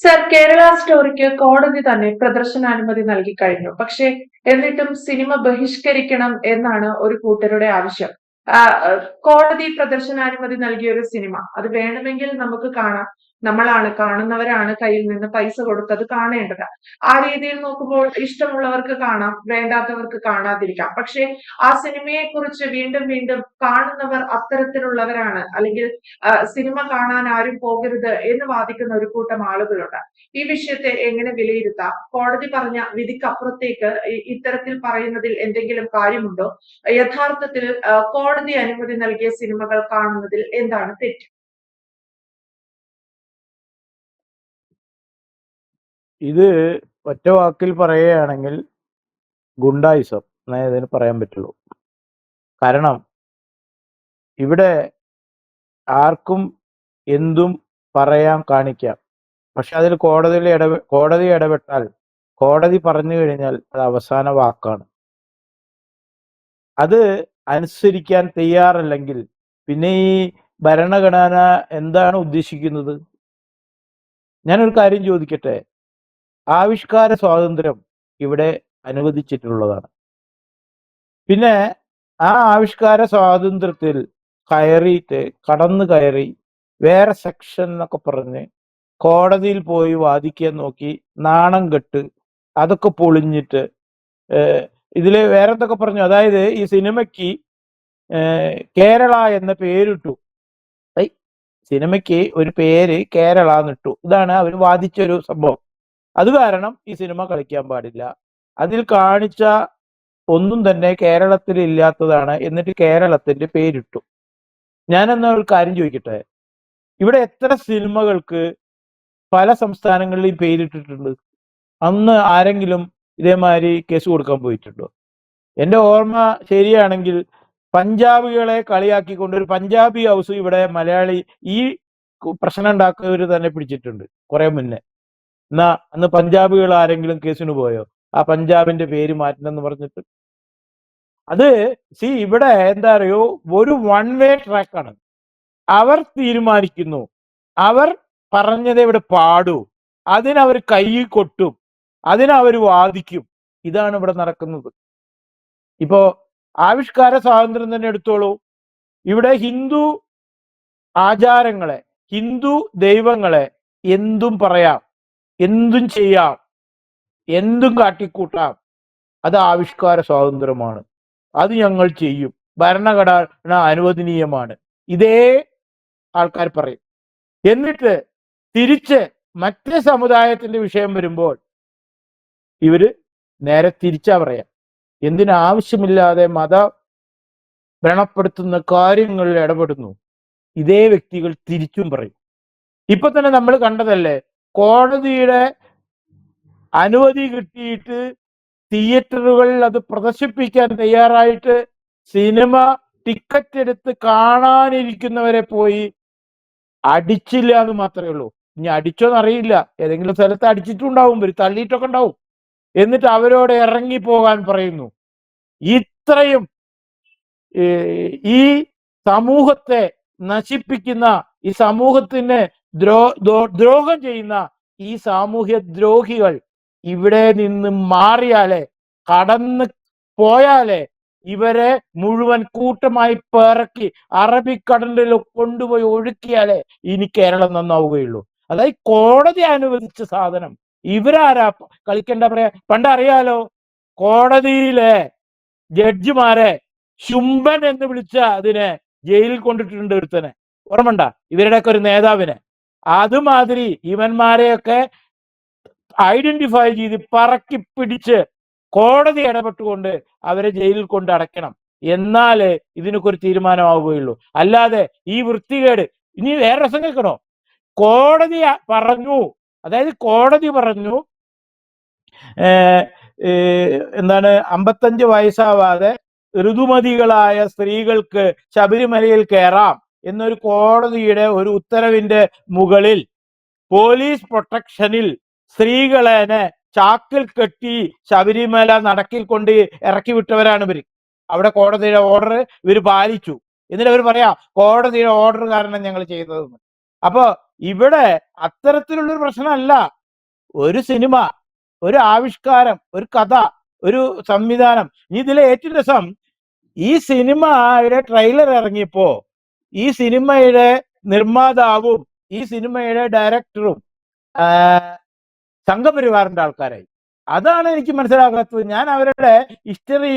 Sir, Kerala സ്റ്റോറിക്ക് കോടതി തന്നെ പ്രദർശനാനുമതി നൽകി കഴിഞ്ഞു. പക്ഷേ എന്നിട്ടും സിനിമ ബഹിഷ്കരിക്കണം എന്നാണ് ഒരു കൂട്ടരുടെ ആവശ്യം. ആ, കോടതി പ്രദർശനാനുമതി നൽകിയ ഒരു സിനിമ അത് വേണമെങ്കിൽ നമുക്ക് കാണാം. കാണുന്നവരാണ് കയ്യിൽ നിന്ന് പൈസ കൊടുത്തത് കാണേണ്ടത്. ആ രീതിയിൽ നോക്കുമ്പോൾ ഇഷ്ടമുള്ളവർക്ക് കാണാം, വേണ്ടാത്തവർക്ക് കാണാതിരിക്കാം. പക്ഷേ ആ സിനിമയെ കുറിച്ച് വീണ്ടും വീണ്ടും കാണുന്നവർ അത്തരത്തിലുള്ളവരാണ്, അല്ലെങ്കിൽ സിനിമ കാണാൻ ആരും പോകരുത് എന്ന് വാദിക്കുന്ന ഒരു കൂട്ടം ആളുകളുണ്ട്. ഈ വിഷയത്തെ എങ്ങനെ വിലയിരുത്താം? കോടതി പറഞ്ഞ വിധിക്കപ്പുറത്തേക്ക് ഇത്തരത്തിൽ പറയുന്നതിൽ എന്തെങ്കിലും കാര്യമുണ്ടോ? യഥാർത്ഥത്തിൽ കോടതി അനുമതി നൽകിയ സിനിമകൾ കാണുന്നതിൽ എന്താണ് തെറ്റ്? ഇത് ഒറ്റ വാക്കിൽ പറയുകയാണെങ്കിൽ ഗുണ്ടായിസം എന്നേ ഇതിന് പറയാൻ പറ്റുള്ളൂ. കാരണം ഇവിടെ ആർക്കും എന്തും പറയാം, കാണിക്കാം. പക്ഷെ അതിൽ കോടതി ഇടപെട്ടാൽ, കോടതി പറഞ്ഞു കഴിഞ്ഞാൽ അത് അവസാന വാക്കാണ്. അത് അനുസരിക്കാൻ തയ്യാറല്ലെങ്കിൽ പിന്നെ ഈ ഭരണഘടന എന്താണ് ഉദ്ദേശിക്കുന്നത്? ഞാനൊരു കാര്യം ചോദിക്കട്ടെ. ആവിഷ്കാര സ്വാതന്ത്ര്യം ഇവിടെ അനുവദിച്ചിട്ടുള്ളതാണ്. പിന്നെ ആ ആവിഷ്കാര സ്വാതന്ത്ര്യത്തിൽ കടന്നു കയറി വേറെ സെക്ഷൻ എന്നൊക്കെ പറഞ്ഞ് കോടതിയിൽ പോയി വാദിക്കാൻ നോക്കി നാണം കെട്ട് അതൊക്കെ പൊളിഞ്ഞിട്ട് ഇതില് വേറെ എന്തൊക്കെ പറഞ്ഞു. അതായത് ഈ സിനിമയ്ക്ക് കേരള എന്ന പേരിട്ടു. സിനിമയ്ക്ക് ഒരു പേര് കേരള എന്നിട്ടു. ഇതാണ് അവർ വാദിച്ചൊരു സംഭവം. അത് കാരണം ഈ സിനിമ കളിക്കാൻ പാടില്ല, അതിൽ കാണിച്ച ഒന്നും തന്നെ കേരളത്തിൽ ഇല്ലാത്തതാണ്, എന്നിട്ട് കേരളത്തിന്റെ പേരിട്ടു. ഞാനെന്നാ ഒരു കാര്യം ചോദിക്കട്ടെ. ഇവിടെ എത്ര സിനിമകൾക്ക് പല സംസ്ഥാനങ്ങളിലും പേരിട്ടിട്ടുണ്ട്? അന്ന് ആരെങ്കിലും ഇതേമാതിരി കേസ് കൊടുക്കാൻ പോയിട്ടുണ്ടോ? എൻ്റെ ഓർമ്മ ശരിയാണെങ്കിൽ പഞ്ചാബികളെ കളിയാക്കിക്കൊണ്ട് ഒരു പഞ്ചാബി ഹൗസ് ഇവിടെ മലയാളി ഈ പ്രശ്നം ഉണ്ടാക്കിയവർ തന്നെ പിടിച്ചിട്ടുണ്ട് കുറെ മുന്നേ. എന്നാ അന്ന് പഞ്ചാബികൾ ആരെങ്കിലും കേസിന് പോയോ? ആ പഞ്ചാബിന്റെ പേര് മാറ്റണമെന്ന് പറഞ്ഞിട്ട്. അത് ഇവിടെ എന്താ അറിയോ, ഒരു വൺ വേ ട്രാക്കാണ്. അവർ തീരുമാനിക്കുന്നു, അവർ പറഞ്ഞതേ ഇവിടെ പാടൂ, അതിനവർ കൈ കൊട്ടും, അതിനവർ വാദിക്കും. ഇതാണ് ഇവിടെ നടക്കുന്നത്. ഇപ്പോ ആവിഷ്കാര സ്വാതന്ത്ര്യം തന്നെ എടുത്തോളൂ. ഇവിടെ ഹിന്ദു ആചാരങ്ങളെ, ഹിന്ദു ദൈവങ്ങളെ എന്തും പറയാം, എന്തും ചെയ്യാം, എന്തും കാട്ടിക്കൂട്ടാം. അത് ആവിഷ്കാര സ്വാതന്ത്ര്യമാണ്. അത് ഞങ്ങൾ ചെയ്യും, ഭരണഘടന അനുവദനീയമാണ്, ഇതേ ആൾക്കാർ പറയും. എന്നിട്ട് തിരിച്ച് മറ്റേ സമുദായത്തിന്റെ വിഷയം വരുമ്പോൾ ഇവര് നേരെ തിരിച്ചാ പറയാം. എന്തിനാവശ്യമില്ലാതെ വ്രണപ്പെടുത്തുന്ന കാര്യങ്ങളിൽ ഇടപെടുന്നു. ഇതേ വ്യക്തികൾ തിരിച്ചും പറയും. ഇപ്പൊ തന്നെ നമ്മൾ കണ്ടതല്ലേ, കോടതിയുടെ അനുമതി കിട്ടിയിട്ട് തിയേറ്ററുകളിൽ അത് പ്രദർശിപ്പിക്കാൻ തയ്യാറായിട്ട് സിനിമ ടിക്കറ്റ് എടുത്ത് കാണാനിരിക്കുന്നവരെ പോയി അടിച്ചില്ല എന്ന് മാത്രമേ ഉള്ളൂ. ഇനി അടിച്ചോന്നറിയില്ല, ഏതെങ്കിലും സ്ഥലത്ത് അടിച്ചിട്ടുണ്ടാവും, ഒരു തള്ളിയിട്ടൊക്കെ ഉണ്ടാവും. എന്നിട്ട് അവരോട് ഇറങ്ങി പോകാൻ പറയുന്നു. ഇത്രയും ഈ സമൂഹത്തെ നശിപ്പിക്കുന്ന, ഈ സമൂഹത്തിന് ദ്രോഹം ചെയ്യുന്ന ഈ സാമൂഹ്യ ദ്രോഹികൾ ഇവിടെ നിന്ന് മാറിയാലേ, കടന്ന് പോയാലേ, ഇവരെ മുഴുവൻ കൂട്ടമായി പിറക്കി അറബിക്കടലിൽ കൊണ്ടുപോയി ഒഴുക്കിയാലേ ഇനി കേരളം നന്നാവുകയുള്ളൂ. അതായത് കോടതി അനുവദിച്ച സാധനം ഇവരാരാ കളിക്കണ്ട പറയാ? പണ്ടറിയാലോ, കോടതിയിലെ ജഡ്ജിമാരെ ശുംഭൻ എന്ന് വിളിച്ച അതിനെ ജയിലിൽ കൊണ്ടിട്ടുണ്ട് ഒരുത്തനെ. ഓർമ്മണ്ട? ഇവരുടെയൊക്കെ ഒരു നേതാവിനെ. അതുമാതിരി ഇവന്മാരെയൊക്കെ ഐഡന്റിഫൈ ചെയ്ത് പറക്കി പിടിച്ച് കോടതി ഇടപെട്ടുകൊണ്ട് അവരെ ജയിലിൽ കൊണ്ട് അടയ്ക്കണം. എന്നാലേ ഇതിനൊക്കെ ഒരു തീരുമാനമാവുകയുള്ളൂ. അല്ലാതെ ഈ വൃത്തികേട്. ഇനി വേറെ രസം കേൾക്കണോ? കോടതി പറഞ്ഞു, അതായത് കോടതി പറഞ്ഞു എന്താണ്, 55 വയസ്സാവാതെ ഋതുമതികളായ സ്ത്രീകൾക്ക് ശബരിമലയിൽ കയറാം എന്നൊരു കോടതിയുടെ ഒരു ഉത്തരവിന്റെ മുകളിൽ പോലീസ് പ്രൊട്ടക്ഷനിൽ സ്ത്രീകളെ ചാക്കിൽ കെട്ടി ശബരിമല നടക്കിൽ കൊണ്ട് ഇറക്കി വിട്ടവരാണ് ഇവര്. അവിടെ കോടതിയുടെ ഓർഡർ ഇവർ പാലിച്ചു. എന്നിട്ട് അവർ പറയാ കോടതിയുടെ ഓർഡർ കാരണം ഞങ്ങൾ ചെയ്തതെന്ന്. അപ്പൊ ഇവിടെ അത്തരത്തിലുള്ളൊരു പ്രശ്നമല്ല. ഒരു സിനിമ, ഒരു ആവിഷ്കാരം, ഒരു കഥ, ഒരു സംവിധാനം. ഇതിലെ ഏറ്റവും രസം, ഈ സിനിമയുടെ ട്രെയിലർ ഇറങ്ങിയപ്പോ ഈ സിനിമയുടെ നിർമ്മാതാവും ഈ സിനിമയുടെ ഡയറക്ടറും സംഘപരിവാറിന്റെ ആൾക്കാരായി. അതാണ് എനിക്ക് മനസ്സിലാകാത്തത്. ഞാൻ അവരുടെ ഹിസ്റ്ററി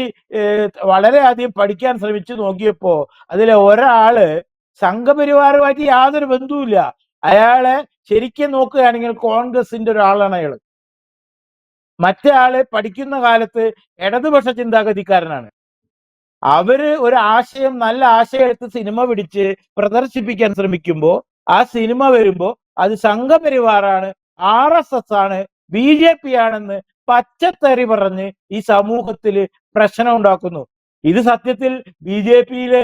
വളരെയധികം പഠിക്കാൻ ശ്രമിച്ചു നോക്കിയപ്പോ അതിലെ ഒരാള് സംഘപരിവാറുമായിട്ട് യാതൊരു ബന്ധവുമില്ല. അയാളെ ശരിക്കും നോക്കുകയാണെങ്കിൽ കോൺഗ്രസിന്റെ ഒരാളാണ് അയാൾ. മറ്റേ ആള് പഠിക്കുന്ന കാലത്ത് ഇടതുപക്ഷ ചിന്താഗതിക്കാരനാണ്. അവര് ഒരു ആശയം, നല്ല ആശയം എടുത്ത് സിനിമ പിടിച്ച് പ്രദർശിപ്പിക്കാൻ ശ്രമിക്കുമ്പോ ആ സിനിമ വരുമ്പോ അത് സംഘപരിവാറാണ്, RSS ആണ്, BJP ആണെന്ന് പച്ചത്തറി പറഞ്ഞ് ഈ സമൂഹത്തില് പ്രശ്നം ഉണ്ടാക്കുന്നു. ഇത് സത്യത്തിൽ BJPയില്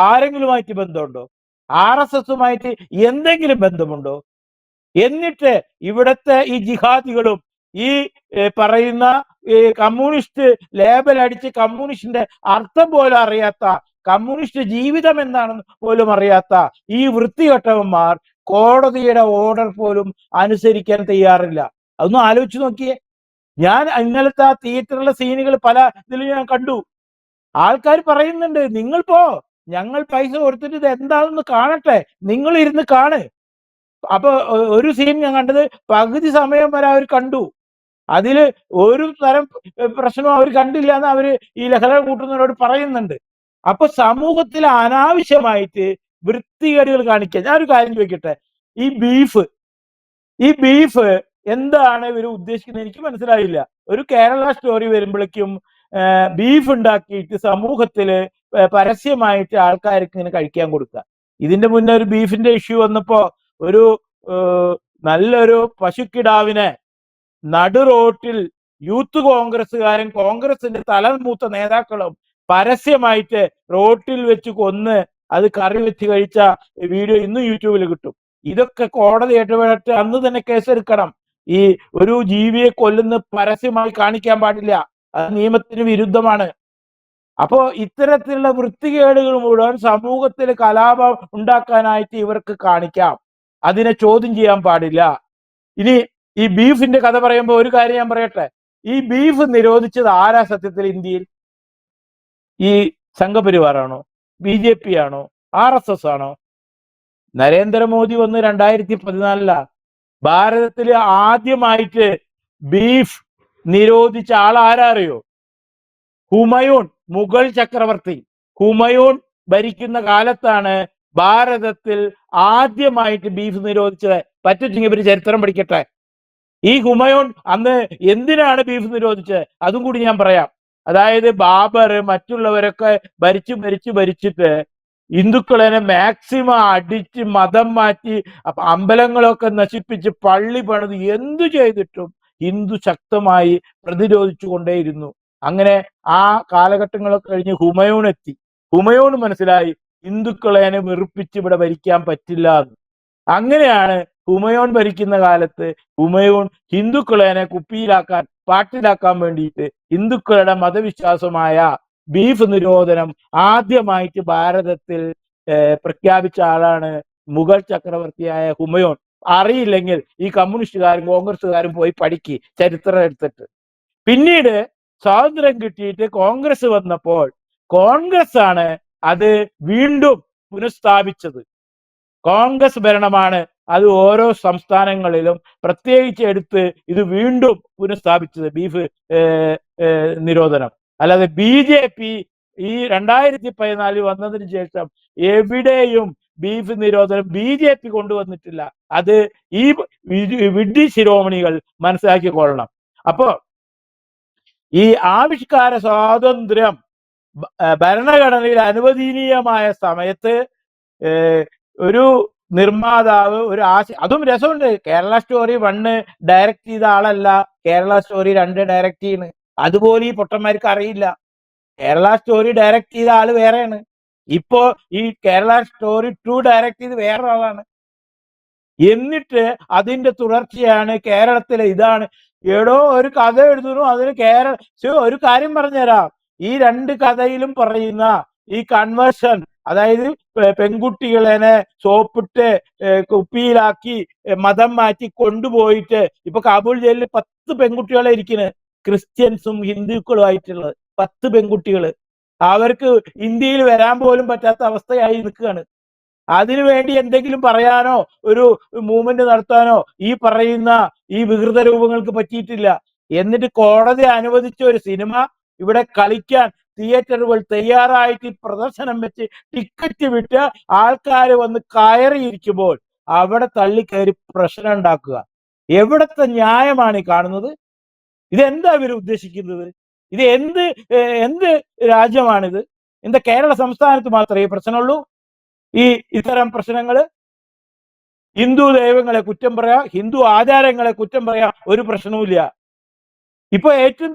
ആരെങ്കിലുമായിട്ട് ബന്ധമുണ്ടോ? RSSുമായിട്ട് എന്തെങ്കിലും ബന്ധമുണ്ടോ? എന്നിട്ട് ഇവിടുത്തെ ഈ ജിഹാദികളും ഈ പറയുന്ന ഈ കമ്മ്യൂണിസ്റ്റ് ലേബൽ അടിച്ച് കമ്മ്യൂണിസ്റ്റിന്റെ അർത്ഥം പോലും അറിയാത്ത, കമ്മ്യൂണിസ്റ്റ് ജീവിതം എന്താണെന്ന് പോലും അറിയാത്ത ഈ വൃത്തികെട്ടവന്മാർ കോടതിയുടെ ഓർഡർ പോലും അനുസരിക്കാൻ തയ്യാറില്ല. അതൊന്നും ആലോചിച്ച് നോക്കിയേ. ഞാൻ ഇന്നലത്തെ ആ തിയേറ്ററിലെ സീനുകൾ പല ഇതിലും ഞാൻ കണ്ടു. ആൾക്കാർ പറയുന്നുണ്ട്, നിങ്ങൾ പോ, ഞങ്ങൾ പൈസ കൊടുത്തിട്ട് ഇത് എന്താണെന്ന് കാണട്ടെ, നിങ്ങൾ ഇരുന്ന് കാണ്. അപ്പൊ ഒരു സീൻ ഞാൻ കണ്ടത് പകുതി സമയം വരെ അവർ കണ്ടു. അതില് ഒരു തരം പ്രശ്നവും അവർ കണ്ടില്ല എന്ന് അവര് ഈ ലഹള കൂട്ടുന്നവരോട് പറയുന്നുണ്ട്. അപ്പൊ സമൂഹത്തിൽ അനാവശ്യമായിട്ട് വൃത്തികേടുകൾ കാണിക്കുക. ഞാനൊരു കാര്യം ചോദിക്കട്ടെ, ഈ ബീഫ് എന്താണ് ഇവർ ഉദ്ദേശിക്കുന്നത് എനിക്ക് മനസ്സിലായില്ല. ഒരു കേരള സ്റ്റോറി വരുമ്പോഴേക്കും ബീഫ് ഉണ്ടാക്കിയിട്ട് സമൂഹത്തില് പരസ്യമായിട്ട് ആൾക്കാർക്ക് ഇങ്ങനെ കഴിക്കാൻ കൊടുക്കുക. ഇതിന്റെ മുന്നേ ഒരു ബീഫിന്റെ ഇഷ്യൂ വന്നപ്പോ ഒരു നല്ലൊരു പശുക്കിടാവിനെ നടു റോട്ടിൽ യൂത്ത് കോൺഗ്രസ്സുകാരും കോൺഗ്രസിന്റെ തലമൂത്ത നേതാക്കളും പരസ്യമായിട്ട് റോട്ടിൽ വെച്ച് കൊന്ന് അത് കറി വെച്ച് കഴിച്ച വീഡിയോ ഇന്നും യൂട്യൂബിൽ കിട്ടും. ഇതൊക്കെ കോടതി ഇടപെട്ട് അന്ന് തന്നെ കേസെടുക്കണം. ഈ ഒരു ജീവിയെ കൊല്ലുന്ന പരസ്യമായി കാണിക്കാൻ പാടില്ല, അത് നിയമത്തിന് വിരുദ്ധമാണ്. അപ്പോ ഇത്തരത്തിലുള്ള വൃത്തികേടുകൾ മുഴുവൻ സമൂഹത്തിൽ കലാപം ഉണ്ടാക്കാനായിട്ട് ഇവർക്ക് കാണിക്കാം. അതിനെ ചോദ്യം ചെയ്യാൻ പാടില്ല. ഇനി ഈ ബീഫിന്റെ കഥ പറയുമ്പോൾ ഒരു കാര്യം ഞാൻ പറയട്ടെ, ഈ ബീഫ് നിരോധിച്ചത് ആരാ സത്യത്തിൽ ഇന്ത്യയിൽ? ഈ സംഘപരിവാറാണോ, BJP ആണോ, RSS ആണോ? നരേന്ദ്രമോദി വന്ന് 2014 ഭാരതത്തിൽ ആദ്യമായിട്ട് ബീഫ് നിരോധിച്ച ആൾ ആരാ അറിയോ? ഹുമയൂൺ, മുഗൾ ചക്രവർത്തി ഹുമയൂൺ ഭരിക്കുന്ന കാലത്താണ് ഭാരതത്തിൽ ആദ്യമായിട്ട് ബീഫ് നിരോധിച്ചത്. പറ്റുമെങ്കിൽ ഇവര് ചരിത്രം പഠിക്കട്ടെ. ഈ ഹുമയൂൺ അന്ന് എന്തിനാണ് ബീഫ് നിരോധിച്ചത് അതും കൂടി ഞാൻ പറയാം. അതായത് ബാബർ മറ്റുള്ളവരൊക്കെ ഭരിച്ചിട്ട് ഹിന്ദുക്കളെ മാക്സിമം അടിച്ച് മതം മാറ്റി അമ്പലങ്ങളൊക്കെ നശിപ്പിച്ച് പള്ളി പണിത് എന്തു ചെയ്തിട്ടും ഹിന്ദു ശക്തമായി പ്രതിരോധിച്ചു കൊണ്ടേയിരുന്നു. അങ്ങനെ ആ കാലഘട്ടങ്ങളൊക്കെ കഴിഞ്ഞ് ഹുമയൂൺ എത്തി. ഹുമയൂൺ മനസ്സിലായി ഹിന്ദുക്കളെ വെറുപ്പിച്ച് ഇവിടെ ഭരിക്കാൻ പറ്റില്ല എന്ന്. അങ്ങനെയാണ് ഹുമയൂൺ ഭരിക്കുന്ന കാലത്ത് ഹുമയൂൺ ഹിന്ദുക്കളെ കുപ്പിയിലാക്കാൻ, പാട്ടിലാക്കാൻ വേണ്ടിയിട്ട് ഹിന്ദുക്കളുടെ മതവിശ്വാസമായ ബീഫ് നിരോധനം ആദ്യമായിട്ട് ഭാരതത്തിൽ പ്രഖ്യാപിച്ച ആളാണ് മുഗൾ ചക്രവർത്തിയായ ഹുമയൂൺ. അറിയില്ലെങ്കിൽ ഈ കമ്മ്യൂണിസ്റ്റുകാരും കോൺഗ്രസ്സുകാരും പോയി പഠിക്ക് ചരിത്രം എടുത്തിട്ട്. പിന്നീട് സ്വാതന്ത്ര്യം കിട്ടിയിട്ട് കോൺഗ്രസ് വന്നപ്പോൾ കോൺഗ്രസ് ആണ് അത് വീണ്ടും പുനഃസ്ഥാപിച്ചത്. കോൺഗ്രസ് ഭരണമാണ് അത് ഓരോ സംസ്ഥാനങ്ങളിലും പ്രത്യേകിച്ച് എടുത്ത് ഇത് വീണ്ടും പുനഃസ്ഥാപിച്ചത്, ബീഫ് നിരോധനം. അല്ലാതെ BJP ഈ 2014 വന്നതിന് ശേഷം എവിടെയും ബീഫ് നിരോധനം BJP കൊണ്ടുവന്നിട്ടില്ല. അത് ഈ വിഡ്ഢി ശിരോമണികൾ മനസ്സിലാക്കിക്കൊള്ളണം. അപ്പോ ഈ ആവിഷ്കാര സ്വാതന്ത്ര്യം ഭരണഘടനയിൽ അനുവദനീയമായ സമയത്ത് ഒരു നിർമ്മാതാവ് ഒരു അതും രസമുണ്ട്. കേരള സ്റ്റോറി 1 ഡയറക്ട് ചെയ്ത ആളല്ല കേരള സ്റ്റോറി 2 ഡയറക്ട് ചെയ്യുന്നത്. അതുപോലെ ഈ പൊട്ടന്മാർക്ക് അറിയില്ല. കേരള സ്റ്റോറി ഡയറക്ട് ചെയ്ത ആള് വേറെയാണ്. ഇപ്പോ ഈ കേരള സ്റ്റോറി 2 ഡയറക്ട് ചെയ്ത് വേറൊരാളാണ്. എന്നിട്ട് അതിന്റെ തുടർച്ചയാണ് കേരളത്തിലെ ഇതാണ്. ഏടോ ഒരു കഥ എഴുതുന്നു, അതിന് ഒരു കാര്യം പറഞ്ഞുതരാം. ഈ 2 കഥയിലും പറയുന്ന ഈ കൺവേർഷൻ അതായത് പെൺകുട്ടികളെ സോപ്പിട്ട് കുപ്പിയിലാക്കി മതം മാറ്റി കൊണ്ടുപോയിട്ട് ഇപ്പൊ കാബൂൾ ജയിലിൽ 10 പെൺകുട്ടികളെ ഇരിക്കുന്നത്, ക്രിസ്ത്യൻസും ഹിന്ദുക്കളും ആയിട്ടുള്ളത് 10 പെൺകുട്ടികൾ. അവർക്ക് ഇന്ത്യയിൽ വരാൻ പോലും പറ്റാത്ത അവസ്ഥയായി നിൽക്കുകയാണ്. അതിനുവേണ്ടി എന്തെങ്കിലും പറയാനോ ഒരു മൂവ്മെന്റ് നടത്താനോ ഈ പറയുന്ന ഈ വികൃത രൂപങ്ങൾക്ക് പറ്റിയിട്ടില്ല. എന്നിട്ട് കോടതി അനുവദിച്ച ഒരു സിനിമ ഇവിടെ കളിക്കാൻ തിയേറ്ററുകൾ തയ്യാറായിട്ട് പ്രദർശനം വെച്ച് ടിക്കറ്റ് വിട്ട് ആൾക്കാർ വന്ന് കയറിയിരിക്കുമ്പോൾ അവിടെ തള്ളിക്കയറി പ്രശ്നം ഉണ്ടാക്കുക. എവിടത്തെ ന്യായമാണ് ഈ കാണുന്നത്? ഇതെന്താ ഇവർ ഉദ്ദേശിക്കുന്നത്? ഇത് എന്ത് രാജ്യമാണിത്? എന്താ കേരള സംസ്ഥാനത്ത് മാത്രമേ ഈ പ്രശ്നമുള്ളൂ? ഈ ഇത്തരം പ്രശ്നങ്ങൾ ഹിന്ദു ദൈവങ്ങളെ കുറ്റം പറയാ, ഹിന്ദു ആചാരങ്ങളെ കുറ്റം പറയാ, ഒരു പ്രശ്നവുമില്ല. ഇപ്പൊ ഏറ്റവും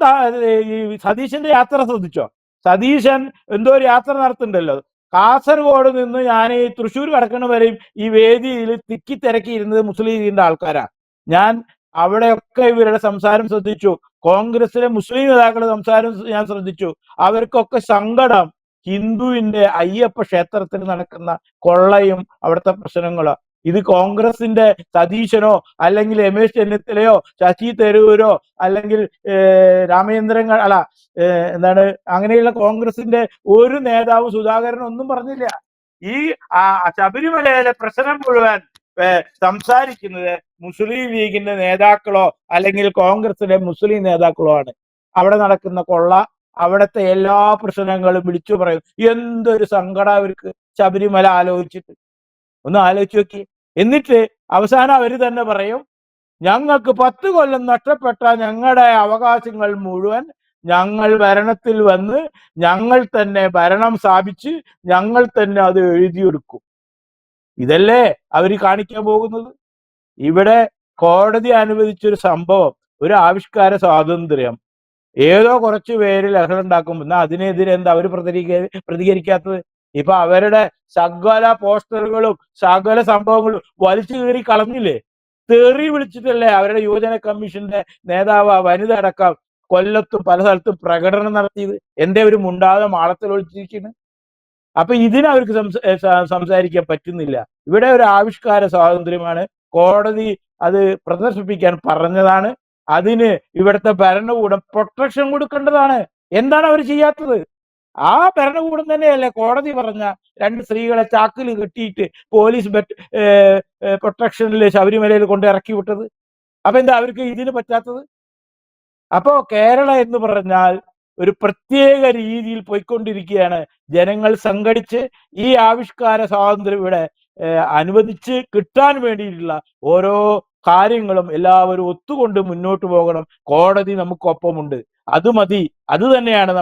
ഈ സതീശന്റെ യാത്ര ശ്രദ്ധിച്ചോ? സതീശൻ എന്തോ ഒരു യാത്ര നടത്തുന്നുണ്ടല്ലോ. കാസർഗോഡ് നിന്ന് ഞാൻ ഈ തൃശ്ശൂർ കടക്കണ വരെയും ഈ വേദിയിൽ തിക്കി തിരക്കിയിരുന്നത് മുസ്ലിം ലീഗിന്റെ ആൾക്കാരാ. ഞാൻ അവിടെയൊക്കെ ഇവരുടെ സംസാരം ശ്രദ്ധിച്ചു. കോൺഗ്രസിലെ മുസ്ലിം നേതാക്കളുടെ സംസാരം ഞാൻ ശ്രദ്ധിച്ചു. അവർക്കൊക്കെ സങ്കടം ഹിന്ദുവിന്റെ അയ്യപ്പ ക്ഷേത്രത്തിൽ നടക്കുന്ന കൊള്ളയും അവിടുത്തെ പ്രശ്നങ്ങളോ. ഇത് കോൺഗ്രസിന്റെ സതീശനോ അല്ലെങ്കിൽ രമേശ് ചെന്നിത്തലയോ ശശി തരൂരോ അല്ലെങ്കിൽ രാമചന്ദ്രൻ അല്ല എന്താണ് അങ്ങനെയുള്ള കോൺഗ്രസിന്റെ ഒരു നേതാവും സുധാകരൻ ഒന്നും പറഞ്ഞില്ല. ഈ ശബരിമലയിലെ പ്രശ്നം മുഴുവൻ സംസാരിക്കുന്നത് മുസ്ലിം ലീഗിന്റെ നേതാക്കളോ അല്ലെങ്കിൽ കോൺഗ്രസിലെ മുസ്ലിം നേതാക്കളോ ആണ്. അവിടെ നടക്കുന്ന കൊള്ള, അവിടുത്തെ എല്ലാ പ്രശ്നങ്ങളും വിളിച്ചു പറയും. എന്തൊരു സങ്കടം അവർക്ക് ശബരിമല ആലോചിച്ചിട്ട്. ഒന്ന് ആലോചിച്ച് നോക്കി. എന്നിട്ട് അവസാനം അവർ തന്നെ പറയും, ഞങ്ങൾക്ക് 10 കൊല്ലം നഷ്ടപ്പെട്ട ഞങ്ങളുടെ അവകാശങ്ങൾ മുഴുവൻ ഞങ്ങൾ ഭരണത്തിൽ വന്ന് ഞങ്ങൾ തന്നെ ഭരണം സ്ഥാപിച്ച് ഞങ്ങൾ തന്നെ അത് എഴുതിയെടുക്കും. ഇതല്ലേ അവർ കാണിക്കാൻ പോകുന്നത്? ഇവിടെ കോടതി അനുവദിച്ചൊരു സംഭവം, ഒരു ആവിഷ്കാര സ്വാതന്ത്ര്യം, ഏതോ കുറച്ച് പേര് ലഹളം ഉണ്ടാക്കും. എന്നാൽ അതിനെതിരെ എന്താ അവർ പ്രതികരിക്കാത്തത്? ഇപ്പൊ അവരുടെ സകല പോസ്റ്ററുകളും സകല സംഭവങ്ങളും വലിച്ചു കീറി കളഞ്ഞില്ലേ? തെറി വിളിച്ചിട്ടല്ലേ അവരുടെ യുവജന കമ്മീഷന്റെ നേതാവ് വനിത അടക്കം കൊല്ലത്തും പല സ്ഥലത്തും പ്രകടനം നടത്തിയത്? എന്തേ ഒരു മുണ്ടാതെ മാളത്തിൽ ഒളിച്ചിരിക്കുന്നു? അപ്പൊ ഇതിനവർക്ക് സംസാരിക്കാൻ പറ്റുന്നില്ല. ഇവിടെ ഒരു ആവിഷ്കാര സ്വാതന്ത്ര്യമാണ്. കോടതി അത് പ്രദർശിപ്പിക്കാൻ പറഞ്ഞതാണ്. അതിന് ഇവിടുത്തെ ഭരണകൂടം പ്രൊട്ടക്ഷൻ കൊടുക്കേണ്ടതാണ്. എന്താണ് അവർ ചെയ്യാത്തത്? ആ ഭരണകൂടം തന്നെയല്ലേ കോടതി പറഞ്ഞ 2 സ്ത്രീകളെ ചാക്കിൽ കെട്ടിയിട്ട് പോലീസ് പ്രൊട്ടക്ഷനിൽ ശബരിമലയിൽ കൊണ്ട് ഇറക്കി വിട്ടത്? അപ്പൊ എന്താ അവർക്ക് ഇതിന് പറ്റാത്തത്? അപ്പോ കേരളം എന്ന് പറഞ്ഞാൽ ഒരു പ്രത്യേക രീതിയിൽ പോയിക്കൊണ്ടിരിക്കുകയാണ്. ജനങ്ങൾ സംഘടിച്ച് ഈ ആവിഷ്കാര സ്വാതന്ത്ര്യം ഇവിടെ അനുവദിച്ച് കിട്ടാൻ വേണ്ടിയിട്ടുള്ള ഓരോ കാര്യങ്ങളും എല്ലാവരും ഒത്തുകൊണ്ട് മുന്നോട്ട് പോകണം. കോടതി നമുക്കൊപ്പമുണ്ട്. അത് മതി. അത് തന്നെയാണ്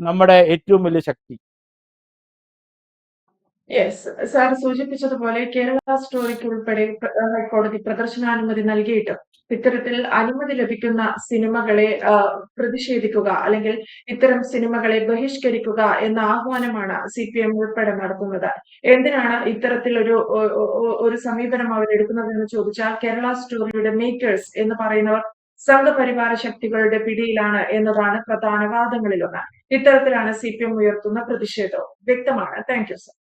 നമ്മുടെ ഏറ്റവും വലിയ ശക്തി. യെസ്, സാർ സൂചിപ്പിച്ചതുപോലെ കേരള സ്റ്റോറിക്ക് ഉൾപ്പെടെ ഹൈക്കോടതി പ്രദർശനാനുമതി നൽകിയിട്ടും ഇത്തരത്തിൽ അനുമതി ലഭിക്കുന്ന സിനിമകളെ പ്രതിഷേധിക്കുക അല്ലെങ്കിൽ ഇത്തരം സിനിമകളെ ബഹിഷ്കരിക്കുക എന്ന ആഹ്വാനമാണ് CPM ഉൾപ്പെടെ നടത്തുന്നത്. എന്തിനാണ് ഇത്തരത്തിലൊരു ഒരു സമീപനം അവരെടുക്കുന്നതെന്ന് ചോദിച്ചാൽ കേരള സ്റ്റോറിയുടെ മേക്കേഴ്സ് എന്ന് പറയുന്നവർ സംഘപരിവാര ശക്തികളുടെ പിടിയിലാണ് എന്നതാണ് പ്രധാന വാദങ്ങളിലൊന്ന്. ഇത്തരത്തിലാണ് CPM ഉയർത്തുന്ന പ്രതിഷേധവും വ്യക്തമാണ്. Thank you sir.